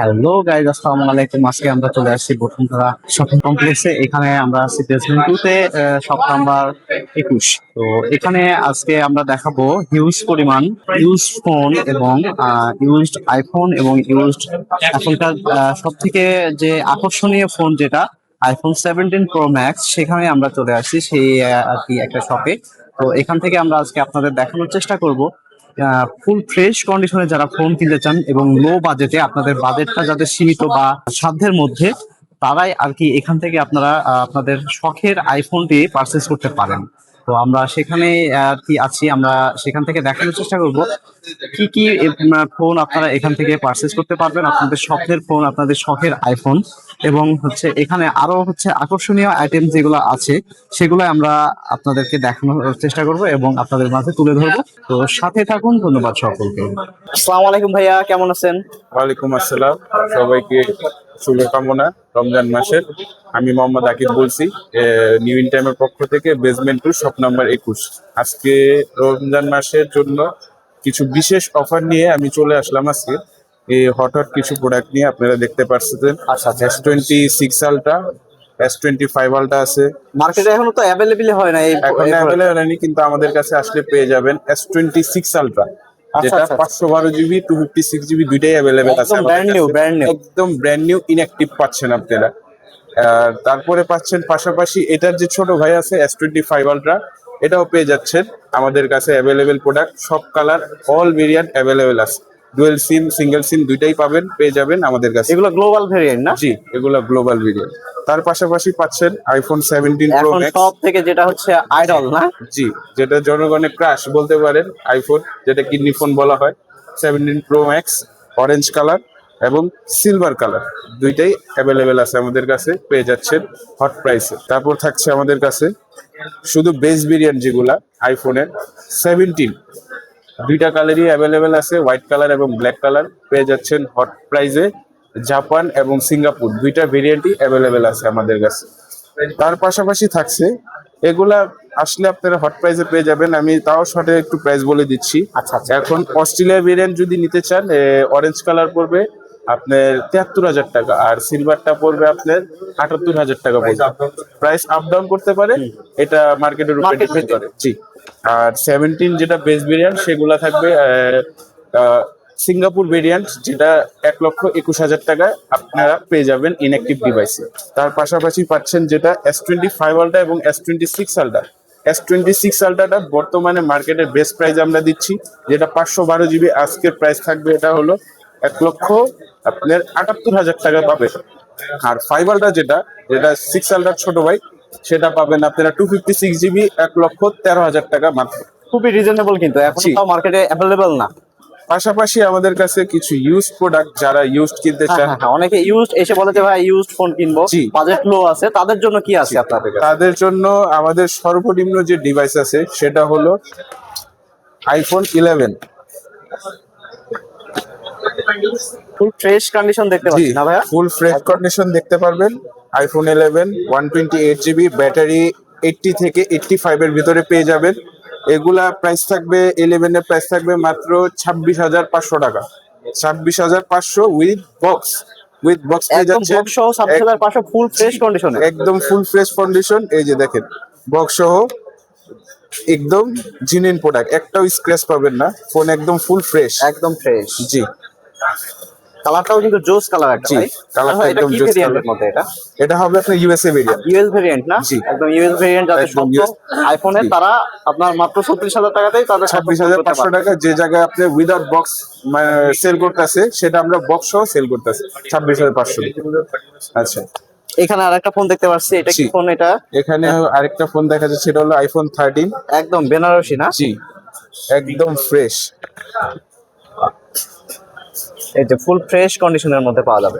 Hello guys, আসসালামু আলাইকুম। আজকে আমরা চলে আসছি বসুন্ধরা শপিং কমপ্লেক্সে। এখানে আমরা আছি বেসমেন্ট 2 তে, শপ নাম্বার 21। তো এখানে আজকে আমরা দেখাবো হিউজ পরিমাণ ইউজড ফোন এবং ইউজড আইফোন এবং ইউজড এখনকার সব থেকে যে আকর্ষণীয় ফোন যেটা আইফোন 17 প্রো ম্যাক্স, সেখানে আমরা চলে আসছি সেই আর কি একটা শপে। তো এখান থেকে আমরা আজকে আপনাদের দেখানোর চেষ্টা করব ফুল ফ্রেশ কন্ডিশনে যারা ফোন কিনতে চান এবং লো বাজেটে, আপনাদের বাজেটটা যাদের সীমিত বা সাধ্যের মধ্যে, তারাই আর কি এখান থেকে আপনারা আপনাদের শখের আইফোনটি পারচেস করতে পারেন। তো আমরা সেখানে আর কি আছি, আমরা সেখান থেকে দেখানোর চেষ্টা করব কি কি ফোন আপনারা এখান থেকে পারচেস করতে পারবেন, আপনাদের স্বপ্নের ফোন, আপনাদের শখের আইফোন। এবং হচ্ছে এখানে আরো হচ্ছে আকর্ষণীয় আইটেম যেগুলো আছে সেগুলো আমরা আপনাদেরকে দেখানোর চেষ্টা করব এবং আপনাদের মাঝে তুলে ধরবো। তো সাথে থাকুন। ধন্যবাদ সকলকে। আসসালামু আলাইকুম ভাইয়া, কেমন আছেন? ওয়ালাইকুম আসসালাম। সবাইকে শুভকামনা রমজান মাসের। আমি মোহাম্মদ আকিব বলছি, নিউ ইন টাইমের পক্ষ থেকে, বেসমেন্ট 2 শপ নাম্বার 21। আজকে রমজান মাসের জন্য কিছু বিশেষ অফার নিয়ে আমি চলে আসলাম আজকে। এই হট কিছু প্রোডাক্ট নিয়ে আপনারা দেখতে পাচ্ছেন। আচ্ছা, S26 আলট্রা, S25 আলট্রা আছে। মার্কেটে এখনো তো অ্যাভেলেবল হয় না, এখন অ্যাভেলেবল হয়নি, কিন্তু আমাদের কাছে আসলে পেয়ে যাবেন S26 আলট্রা, যেটা 512 জিবি 256 জিবি দুইটাই অ্যাভেলেবেল আছে। একদম ব্র্যান্ড নিউ ইনঅ্যাক্টিভ পাচ্ছেন আপনারা। আর তারপরে পাচ্ছেন পাশাপাশি এটার যে ছোট ভাই আছে S25 আলট্রা, এটাও পেয়ে যাচ্ছেন আমাদের কাছে অ্যাভেলেবেল প্রোডাক্ট। সব কালার, অল ভেরিয়েন্ট অ্যাভেলেবেল আছে। ডুয়েল সিম, সিঙ্গেল সিম দুইটাই পেয়ে যাবেন আমাদের কাছে। এগুলো গ্লোবাল ভেরিয়েন্ট না? জি, এগুলো গ্লোবাল ভেরিয়েন্ট। তার পাশাপাশি পাচ্ছেন আইফোন 17 প্রো ম্যাক্স, সব থেকে যেটা হচ্ছে আইডল না? জি, যেটা জনগণের ক্রাশ বলতে পারেন আইফোন, যেটা কিডনি ফোন বলা হয়। 17 প্রো ম্যাক্স অরেঞ্জ কালার এবং সিলভার কালার দুইটাই অ্যাভেলেবেল আছে আমাদের কাছে, পেয়ে যাচ্ছেন হট প্রাইসে। তারপর থাকছে আমাদের কাছে শুধু বেস ভেরিয়েন্ট যেগুলা আইফোনের 17, দুইটা কালারই অ্যাভেলেবেল আছে, হোয়াইট কালার এবং ব্ল্যাক কালার, পেয়ে যাচ্ছেন হট প্রাইসে। জাপান এবং সিঙ্গাপুর দুইটা ভেরিয়েন্টই অ্যাভেলেবেল আছে আমাদের কাছে। তার পাশাপাশি থাকছে এগুলা আসলে আপনারা হট প্রাইসে পেয়ে যাবেন। আমি তাও শর্টে একটু প্রাইস বলে দিচ্ছি। আচ্ছা। এখন অস্ট্রেলিয়া ভেরিয়েন্ট যদি নিতে চান, অরেঞ্জ কালার পড়বে আপনার 73,000 টাকা, আর সিলভারটা পড়বে আপনার 78,000 টাকা পড়বে। প্রাইস আপ ডাউন করতে পারে, এটা মার্কেটের উপর ডিপেন্ড করে। জি। আর 17 যেটা বেস ভেরিয়েন্ট, সেগুলা থাকবে সিঙ্গাপুর ভেরিয়েন্ট, যেটা 1,21,000 টাকায় আপনারা পেয়ে যাবেন ইনঅ্যাক্টিভ ডিভাইসে। তার পাশাপাশি পাচ্ছেন যেটা S25 আলট্রা এবং S26 আলট্রা। S26 আলট্রাটা বর্তমানে মার্কেটের বেস্ট প্রাইস আমরা দিচ্ছি, যেটা 512 জিবি। আজকের প্রাইস থাকবে এটা হলো 1,78,000 টাকা পাবে। আর 5 আলট্রা যেটা 6 আলট্রার ছোট ভাই, সেটা পাবেন আপনারা 256 জিবি 1,13,000 টাকা মাত্র। খুবই রিজনেবল, কিন্তু এখন তো মার্কেটে অ্যাভেলেবল না। পাশাপাশি আমাদের কাছে কিছু ইউজ প্রোডাক্ট, যারা ইউজ কিনতে চান, অনেকে ইউজ এসে বলে যে ভাই ইউজ ফোন কিনবো, বাজেট লো আছে, তাদের জন্য কি আছে আপনাদের কাছে? তাদের জন্য আমাদের সর্বনিম্ন যে ডিভাইস আছে সেটা হলো আইফোন 11। ফুল ফ্রেশ কন্ডিশন দেখতে পাচ্ছি না ভাইয়া? ফুল ফ্রেশ কন্ডিশন দেখতে পারবেন। আইফোন 11 128 জিবি, ব্যাটারি 80 থেকে 85 এর ভিতরে পেয়ে যাবেন। এগুলা প্রাইস থাকবে, 11 এর প্রাইস থাকবে মাত্র 26,500 টাকা। 26,500 উইথ বক্স পেয়ে যাচ্ছে। 26,500 ফুল ফ্রেশ কন্ডিশন, একদম ফুল ফ্রেশ কন্ডিশন। এই যে দেখেন, বক্স সহ একদম জিনিন প্রোডাক্ট, একটাও স্ক্র্যাচ পাবেন না। ফোন একদম ফুল ফ্রেশ, একদম ফ্রেশ। জি। কালারটাও কিন্তু জোস কালার একটা, ভাই। কালারটা একদম জোস কালার। এটা হবে আপনার ইউএসএ ভেরিয়েন্ট। ইউএস ভেরিয়েন্ট না? জি, একদম ইউএস ভেরিয়েন্ট। যাদের সব আইফোনের, তারা আপনার মাত্র 36,000 টাকাতেই তাদের 26,500 টাকা। যে জায়গায় আপনি উইদাউট বক্স সেল করতেছে, সেটা আমরা বক্স সহ সেল করতেছি 26,500। আচ্ছা, এখানে আরেকটা ফোন দেখতে পাচ্ছি, এটা কি ফোন? এটা এখানে আরেকটা ফোন দেখা যাচ্ছে, সেটা হলো আইফোন 13। একদম বেনারসি না? জি, একদম ফ্রেশ। এই যে ফুল ফ্রেশ কন্ডিশনের মধ্যে পাওয়া যাবে।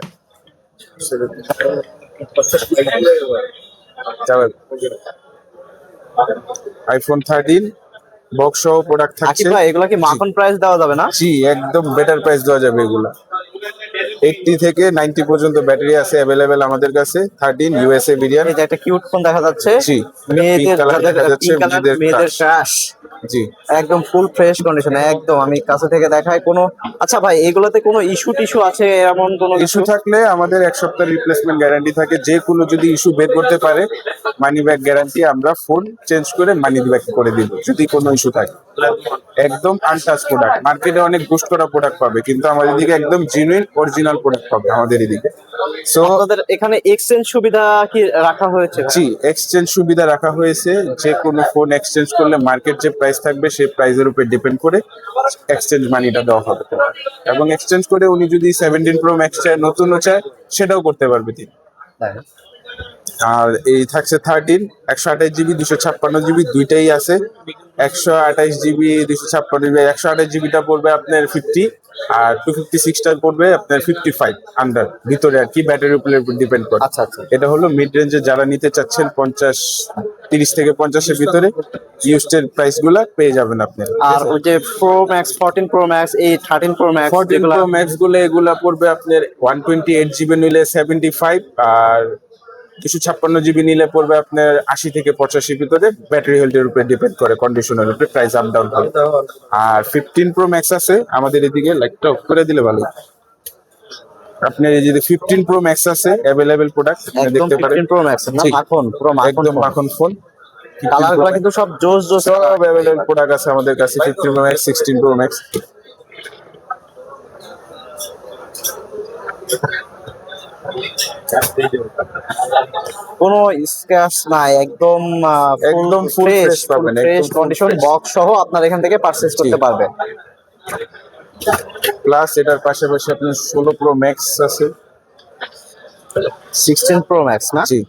আইফোন 13 বক্স সহ প্রোডাক্ট থাকছে। ভাই এগুলা কি মাখন প্রাইস দেওয়া যাবে না? জি, একদম বেটার প্রাইস দেওয়া যাবে। এগুলা 80 থেকে 90 পর্যন্ত ব্যাটারি আছে অ্যাভেলেবেল আমাদের কাছে। 13 ইউএসএ ভেরিয়েন্ট। এই যে একটা কিউট ফোন দেখা যাচ্ছে। জি, মেয়েদের কালার দেখা যাচ্ছে, মেয়েদের ক্রাশ। জি। একদম ফুল ফ্রেশ কন্ডিশনে, একদম আমি কাছে থেকে দেখাই কোনো। আচ্ছা ভাই, এগুলোতে কোনো ইস্যু টিস্যু আছে এমন কোনো ইস্যু থাকলে আমাদের 1 সপ্তাহ রিপ্লেসমেন্ট গ্যারান্টি থাকে। যে কোনো যদি ইস্যু বের করতে পারে, মানি ব্যাক গ্যারান্টি, আমরা ফোন চেঞ্জ করে মানি ব্যাক করে দিব যদি কোনো ইস্যু থাকে। একদম আনটাচ প্রোডাক্ট। মার্কেটে অনেক বুস্ট করা প্রোডাক্ট পাবে, কিন্তু আমাদের এদিকে একদম জেনুইন অরিজিনাল প্রোডাক্ট পাবে আমাদের এদিকে। সো আপনাদের এখানে এক্সচেঞ্জ সুবিধা কি রাখা হয়েছে? জি, এক্সচেঞ্জ সুবিধা রাখা হয়েছে। যে কোনো ফোন এক্সচেঞ্জ করলে মার্কেট যে প্রাইস থাকবে সেই প্রাইসের উপর ডিপেন্ড করে এক্সচেঞ্জ মানিটা দেওয়া হবে। এবং এক্সচেঞ্জ করে উনি যদি 17 প্রো ম্যাক্স চায়, নতুনও চায়, সেটাও করতে পারবে তিনি। আর এই থাকছে 13, 128 জিবি, 256 জিবি, দুইটাই আছে। 128 জিবি, 256 জিবি, 128 জিবিটা পড়বে আপনার 50, আর 256টা পড়বে আপনার 55 আন্ডার ভিতরে আর কি, ব্যাটারির উপর ডিপেন্ড করে। আচ্ছা আচ্ছা। এটা হলো মিড রেঞ্জে যারা নিতে চাচ্ছেন, 30 থেকে 50-এর ভিতরে ইউজড প্রাইস গুলা পেয়ে যাবেন আপনি। আর ওই যে প্রো ম্যাক্স, 14 প্রো ম্যাক্স, এই 13 প্রো ম্যাক্স, 14 প্রো ম্যাক্স গুলো এগুলা পড়বে আপনার 128 জিবি নিলে 75, আর 256 জিবি নিলে পড়বে আপনার 80 থেকে 85 ভিতরে। ব্যাটারি হেলথের উপরে ডিপেন্ড করে, কন্ডিশনের উপরে প্রাইস আপ ডাউন করে। আর 15 প্রো ম্যাক্স আছে আমাদের এদিকে, লাইটটা অফ করে দিলে ভালো। আপনার এই যে 15 প্রো ম্যাক্স আছে, অ্যাভেলেবেল প্রোডাক্ট দেখতে পারেন। 15 প্রো ম্যাক্স না, ঠিক। মাখন পুরো মাখন, একদম মাখন ফোন। কালারগুলো কিন্তু সব জোস জোস। সব অ্যাভেলেবল প্রোডাক্ট আছে আমাদের কাছে, 15 প্রো ম্যাক্স, 16 প্রো ম্যাক্স। কোনো স্ক্র্যাচ নাই, একদম একদম full fresh পাবেন, ফ্রেশ একদম full কন্ডিশন, fresh। বক্স সহ আপনার এখান থেকে পারচেজ করতে জি। পারবেন। প্লাস এটার পাশাপাশি আপনার 16 প্রো ম্যাক্স আছে। 16 প্রো ম্যাক্স না, জি।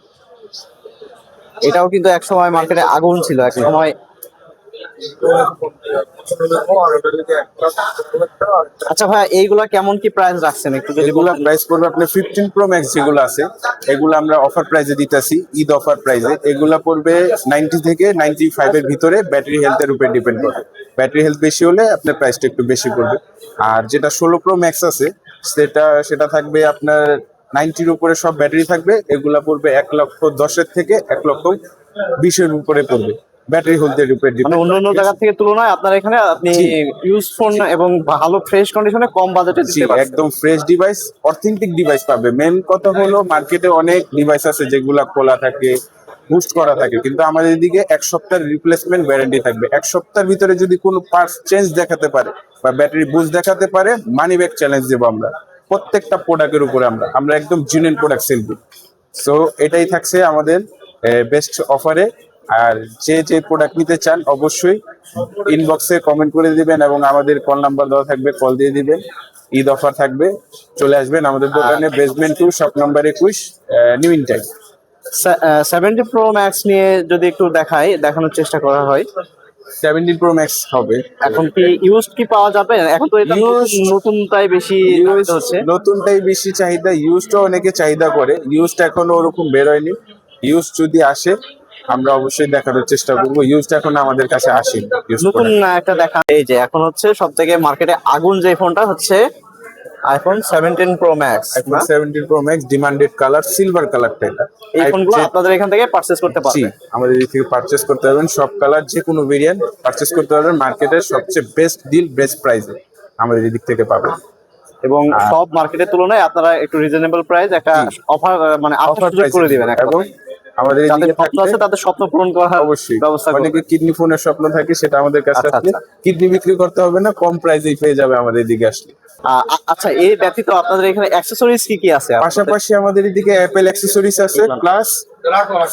এটাও কিন্তু এক সময় মার্কেটে আগুন ছিল, এক সময়। আচ্ছা ভাই, এইগুলা কেমন কি প্রাইস রাখছেন একটু যদি এগুলা বলেন? প্রাইস পড়বে আপনার 15 প্রো ম্যাক্স যেগুলো আছে, এগুলো আমরা অফার প্রাইসে দিতেছি, ঈদ অফার প্রাইসে। এগুলা পড়বে 90 থেকে 95 এর ভিতরে। ব্যাটারি হেলথের উপরে ডিপেন্ড করে, ব্যাটারি হেলথ বেশি হলে আপনার প্রাইসটা একটু বেশি পড়বে। আর যেটা 16 প্রো ম্যাক্স আছে, সেটা থাকবে আপনার 90-র উপরে সব ব্যাটারি থাকবে। এগুলা পড়বে 1,10,000 থেকে 1,20,000 উপরে পড়বে, ব্যাটারি হেলথের উপরে মানে ডিপেন্ড। অন্যান্য জায়গা থেকে তুলনায় আপনার এখানে আপনি জি। ইউজ ফোন এবং ভালো ফ্রেশ কন্ডিশনে কম বাজেটে জি, দিতে পারছেন। একদম ফ্রেশ ডিভাইস, অথেন্টিক ডিভাইস পাবে। মেন কথা হলো মার্কেটে অনেক ডিভাইস আছে যেগুলা খোলা থাকে, বুস্ট করা থাকে, কিন্তু আমাদের এদিকে 1 সপ্তাহের রিপ্লেসমেন্ট গ্যারান্টি থাকবে। 1 সপ্তাহের ভিতরে যদি কোনো পার্টস চেঞ্জ দেখাতে পারে বা ব্যাটারি বুস্ট দেখাতে পারে, মানি ব্যাক চ্যালেঞ্জ দেবো আমরা প্রত্যেকটা প্রোডাক্টের উপরে। আমরা একদম জেনুইন প্রোডাক্ট সেল করি। সো এটাই থাকছে আমাদের বেস্ট অফারে। আর যে প্রোডাক্ট নিতে চান অবশ্যই ইনবক্সে কমেন্ট করে দিবেন, এবং আমাদের কল নাম্বার দেওয়া থাকবে, কল দিয়ে দিবেন। ঈদ অফার থাকবে, চলে আসবেন আমাদের দোকানে, basement 2, shop number 21, new in time. 70 pro max নিয়ে যদি একটু দেখানোর চেষ্টা করা হয়, 17 প্রো ম্যাক্স হবে। এখন কি ইউজ কি পাওয়া যাবে? এখন তো এটা Used- নতুনটাই বেশি চাহিদা হচ্ছে। নতুনটাই বেশি চাহিদা, ইউজটা অনেকে চাহিদা করে। ইউজটা এখনো ওরকম বেরোয়নি। ইউজ যদি আসে আমরা অবশ্যই দেখানোর চেষ্টা করবো। ইউজটা এখন আমাদের কাছে আসেনি। নতুন একটা দেখা, এই যে এখন হচ্ছে সব থেকে মার্কেটে আগুন যে ফোনটা হচ্ছে আইফোন 17 প্রো ম্যাক্স। এখন 17 pro max, demanded colour silver কালারটা। এটা এই ফোনগুলো আপনাদের এখান থেকে পারচেজ করতে জি, পারবেন। আমাদের দিক থেকে পারচেস করতে পারবেন। সব কালার, যে কোনো ভেরিয়েন্ট পারচেস করতে পারবেন। মার্কেটের সবচেয়ে বেস্ট ডিল, বেস্ট প্রাইসে আমাদের দিক থেকে পাবেন। এবং সব মার্কেটের তুলনায় আপনারা একটু রিজনেবল প্রাইস একটা অফার, মানে অফার করে দিবেন। এবং আমাদের যাদের এদিকে স্বপ্ন আছে তাদের স্বপ্ন পূরণ করার অবশ্যই ব্যবস্থা করবেন। অনেকে কিডনি ফোনের স্বপ্ন থাকে, সেটা আমাদের কাছে আচ্ছা, আসলে কিডনি বিক্রি করতে হবে না, কম প্রাইসেই পেয়ে যাবে আমাদের এদিকে আসলে। আচ্ছা, এই ব্যতীত আপনাদের এখানে অ্যাক্সেসরিজ কি কি আছে? পাশাপাশি আমাদের এদিকে অ্যাপেল অ্যাক্সেসরিজ আছে, প্লাস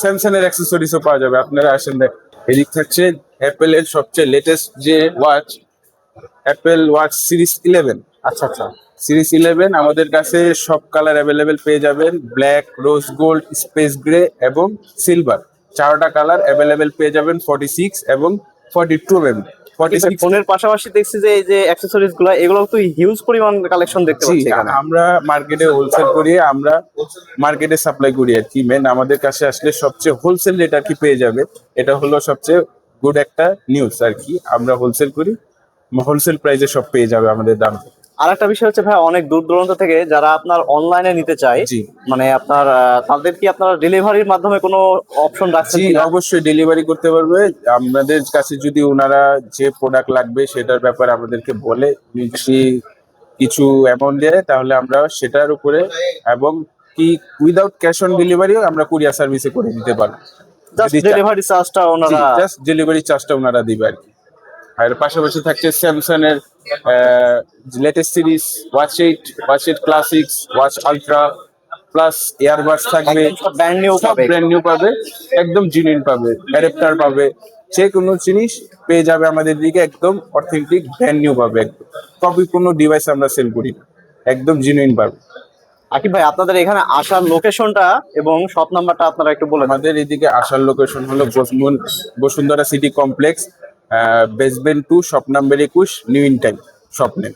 স্যামসাং এর অ্যাক্সেসরিজও পাওয়া যাবে। আপনারা আসেন দেখ। এদিক থাকছে অ্যাপেল এর সবচেয়ে লেটেস্ট যে ওয়াচ, অ্যাপেল ওয়াচ সিরিজ 11। আচ্ছা আচ্ছা। সিরিজ 11 আমাদের কাছে সব কালার অ্যাভেলেবেল পেয়ে যাবেন। Black, rose gold, space grey এবং সিলভার, 4টা কালার অ্যাভেলেবেল পেয়ে যাবেন। 46 এবং 42 mm। 46 ফোনের পাশাপাশি দেখছি যে এই যে অ্যাক্সেসরিজ গুলো, এগুলো তো হিউজ পরিমাণ কালেকশন দেখতে জি, পাচ্ছি এখানে। আমরা মার্কেটে হোলসেল করি, আমরা মার্কেটে সাপ্লাই করি আর কি। মেন আমাদের কাছে আসলে সবচেয়ে হোলসেল রেট আর কি পেয়ে যাবে। এটা হলো সবচেয়ে গুড একটা নিউজ আর কি। আমরা হোলসেল করি, হোলসেল প্রাইসে সব পেয়ে যাবে আমাদের দাম। আর একটা বিষয় হচ্ছে ভাই, অনেক দূর দূরান্ত থেকে যারা আপনার অনলাইনে নিতে চায়, জি মানে আপনার তাদের কি আপনারা ডেলিভারির মাধ্যমে কোনো অপশন রাখছেন জি কিনা? অবশ্যই ডেলিভারি করতে পারবে। আমাদের কাছে যদি ওনারা যে প্রোডাক্ট লাগবে সেটার ব্যাপারে আমাদেরকে বলে, যদি কিছু অ্যামাউন্ট দেয় তাহলে আমরা সেটার উপরে, এবং কি উইদাউট ক্যাশ অন ডেলিভারিও আমরা কুরিয়ার সার্ভিসে করে দিতে পারবো। জাস্ট যদি ডেলিভারি চার্জটা ওনারা। জাস্ট ডেলিভারি চার্জটা ওনারা দিবে আর কি। আর পাশাপাশি থাকছে স্যামসাং এর latest series watch 8 classics, watch ultra plus earbuds থাকবে, ব্র্যান্ড নিউ সব পাবে। ব্র্যান্ড নিউ পাবে, একদম জিনিউইন পাবে, অ্যাডাপ্টার পাবে, যে কোনো জিনিস পেয়ে যাবে আমাদের দিকে, একদম অথেন্টিক ব্র্যান্ড নিউ পাবে। একদম কপি কোনো ডিভাইস আমরা সেল করি না, একদম জিনিউইন পাবে। আকিব ভাই, আপনাদের এখানে আসার লোকেশনটা এবং শপ নাম্বারটা আপনারা একটু বলে দেন। আমাদের এদিকে আসার লোকেশন হলো Bashundhara city complex, basement 2, shop number 21, new in time shop name.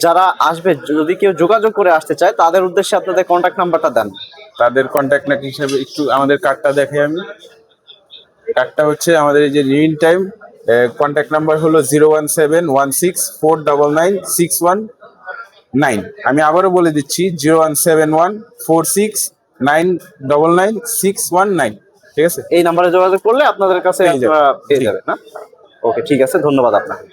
যারা আসবে, যদি কেউ যোগাযোগ করে আসতে চায়, তাদের উদ্দেশ্যে আপনাদের কন্ট্যাক্ট নাম্বারটা দেন। তাদের কন্ট্যাক্ট না হিসাবে একটু আমাদের কার্ডটা দেখে আমি। কার্ডটা হচ্ছে আমাদের এই যে new in time, contact number হলো 01716496199। আমি আবারও বলে দিচ্ছি 0171469999619। ঠিক আছে, এই নাম্বারে যোগাযোগ করলে আপনাদের কাছে পেয়ে যাবে। আপনারা পেয়ে জি। যাবেন না? ওকে, ঠিক আছে, ধন্যবাদ আপনাকে।